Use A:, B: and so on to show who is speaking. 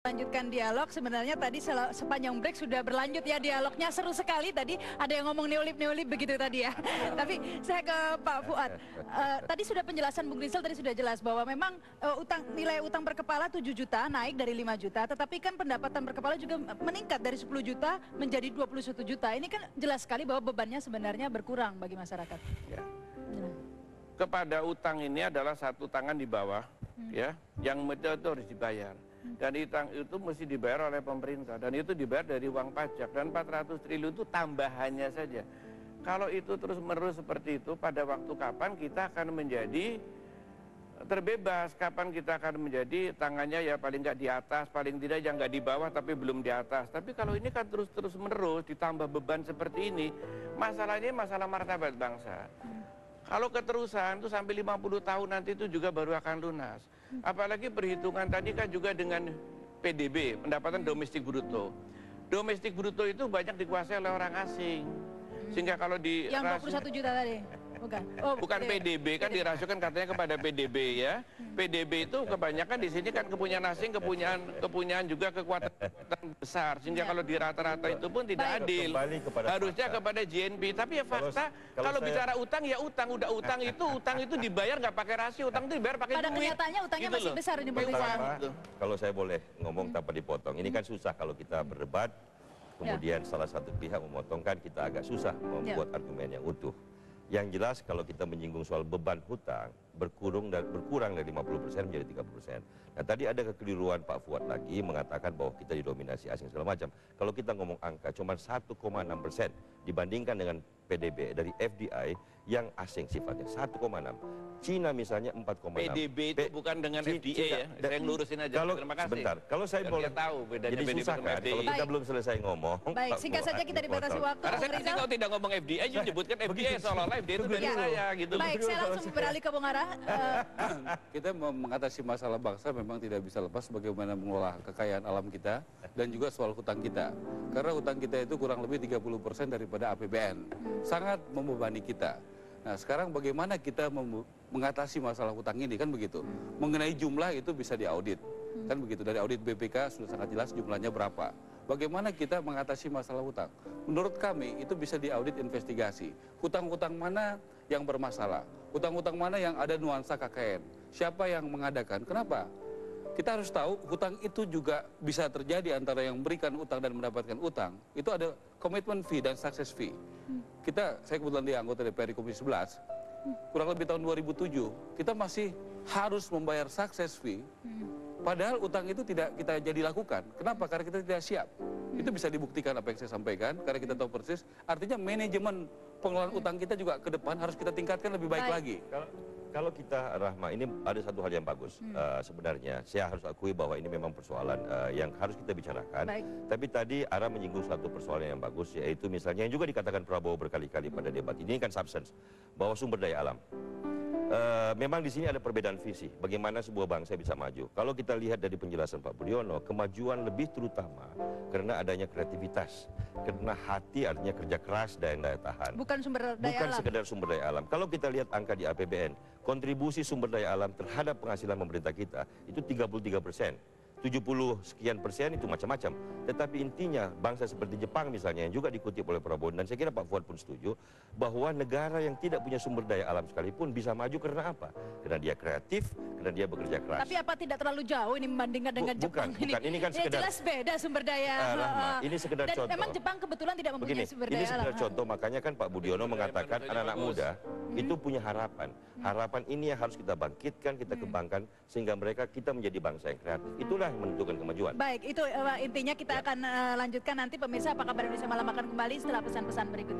A: Lanjutkan dialog, sebenarnya tadi sepanjang break sudah berlanjut ya dialognya, seru sekali tadi, ada yang ngomong neolib begitu tadi ya. Tapi saya ke Pak Fuad, tadi sudah penjelasan Bung Rizal tadi sudah jelas bahwa memang nilai utang per kepala 7 juta naik dari 5 juta, tetapi kan pendapatan per kepala juga meningkat dari 10 juta menjadi 21 juta. Ini kan jelas sekali bahwa bebannya sebenarnya berkurang bagi masyarakat.
B: Ya. Kepada utang ini adalah satu tangan di bawah, ya, yang itu harus dibayar. Dan utang itu mesti dibayar oleh pemerintah, dan itu dibayar dari uang pajak, dan 400 triliun itu tambahannya saja. Kalau itu terus-menerus seperti itu, pada waktu kapan kita akan menjadi terbebas, kapan kita akan menjadi tangannya ya paling nggak di atas, paling tidak yang nggak di bawah tapi belum di atas. Tapi kalau ini kan terus-menerus ditambah beban seperti ini, masalahnya masalah martabat bangsa. Kalau keterusan itu sampai 50 tahun nanti itu juga baru akan lunas. Apalagi perhitungan tadi kan juga dengan PDB, pendapatan domestik bruto. Domestik bruto itu banyak dikuasai oleh orang asing. Sehingga kalau di
A: yang 21 juta tadi.
B: Bukan PDB, kan dirasiokan katanya kepada PDB ya. PDB itu kebanyakan di sini kan kepunyaan asing, kepunyaan juga kekuatan besar. Sehingga kalau di rata-rata itu pun tidak adil. Harusnya kepada GNP. Tapi ya fakta, kalau bicara utang ya utang. Udah utang itu dibayar nggak pakai rasio, utang itu dibayar pakai duit.
A: Pada kenyataannya utangnya masih besar ini Bung Rizal.
C: Kalau saya boleh ngomong tanpa dipotong, ini kan susah kalau kita berdebat, kemudian salah satu pihak memotongkan, kita agak susah membuat argumen yang utuh. Yang jelas kalau kita menyinggung soal beban hutang berkurang dari 50% menjadi 30%. Nah tadi ada kekeliruan Pak Fuad lagi mengatakan bahwa kita didominasi asing segala macam. Kalau kita ngomong angka cuma 1,6% dibandingkan dengan PDB dari FDI yang asing sifatnya 1,6. Cina misalnya 4,6.
B: PDB itu bukan dengan FDA ya. Saya lurusin aja. Terima kasih.
C: Sebentar, kalau saya boleh
B: tahu bedanya
C: jadi susah kan kalau kita belum selesai ngomong.
A: Baik, singkat saja kita dibatasi waktu.
B: Karena saya nanti kalau tidak ngomong FDA, menyebutkan FDA seolah-olah FDA itu dari saya gitu.
A: Baik, saya langsung beralih ke Bung Ara.
D: Kita mengatasi masalah bangsa memang tidak bisa lepas bagaimana mengelola kekayaan alam kita dan juga soal hutang kita. Karena hutang kita itu kurang lebih 30% daripada APBN. Sangat membebani kita. Nah sekarang bagaimana kita mengatasi masalah hutang ini, kan begitu. Mengenai jumlah itu bisa diaudit, kan begitu. Dari audit BPK sudah sangat jelas jumlahnya berapa. Bagaimana kita mengatasi masalah hutang? Menurut kami itu bisa diaudit investigasi. Hutang-hutang mana yang bermasalah? Hutang-hutang mana yang ada nuansa KKN? Siapa yang mengadakan? Kenapa? Kita harus tahu hutang itu juga bisa terjadi antara yang memberikan utang dan mendapatkan utang. Itu ada commitment fee dan success fee. Saya kebetulan di anggota DPR di Komisi 11, kurang lebih tahun 2007, kita masih harus membayar success fee, padahal utang itu tidak kita jadi lakukan. Kenapa? Karena kita tidak siap. Itu bisa dibuktikan apa yang saya sampaikan, karena kita tahu persis. Artinya manajemen pengelolaan utang kita juga ke depan harus kita tingkatkan lebih baik lagi.
C: Kalau kita, Rahma, ini ada satu hal yang bagus sebenarnya. Saya harus akui bahwa ini memang persoalan yang harus kita bicarakan. Tapi tadi Ara menyinggung satu persoalan yang bagus, yaitu misalnya yang juga dikatakan Prabowo berkali-kali pada debat ini kan substance, bahwa sumber daya alam. Memang di sini ada perbedaan visi, bagaimana sebuah bangsa bisa maju. Kalau kita lihat dari penjelasan Pak Budiono, kemajuan lebih terutama karena adanya kreativitas, karena hati artinya kerja keras dan daya tahan.
A: Bukan sumber daya alam.
C: Bukan sekedar sumber daya alam. Kalau kita lihat angka di APBN, kontribusi sumber daya alam terhadap penghasilan pemerintah kita itu 33%. 70 sekian persen itu macam-macam. Tetapi intinya bangsa seperti Jepang misalnya yang juga dikutip oleh Prabowo, dan saya kira Pak Fuad pun setuju, bahwa negara yang tidak punya sumber daya alam sekalipun bisa maju karena apa? Karena dia kreatif, karena dia bekerja keras.
A: Tapi apa tidak terlalu jauh ini membandingkan dengan Jepang ini?
C: Bukan, ini kan sekedar,
A: jelas beda sumber daya.
C: Ini sekedar
A: dan
C: contoh.
A: Memang Jepang kebetulan tidak mempunyai sumber daya alam.
C: Ini sekedar contoh, makanya kan Pak Budiono mengatakan anak-anak muda itu punya harapan. Harapan ini yang harus kita bangkitkan, kita kembangkan, sehingga kita menjadi bangsa yang kreatif. Itulah yang menentukan kemajuan.
A: Baik, itu intinya kita akan lanjutkan nanti. Pemirsa, apakah Kabar Indonesia Malam akan kembali setelah pesan-pesan berikut ini.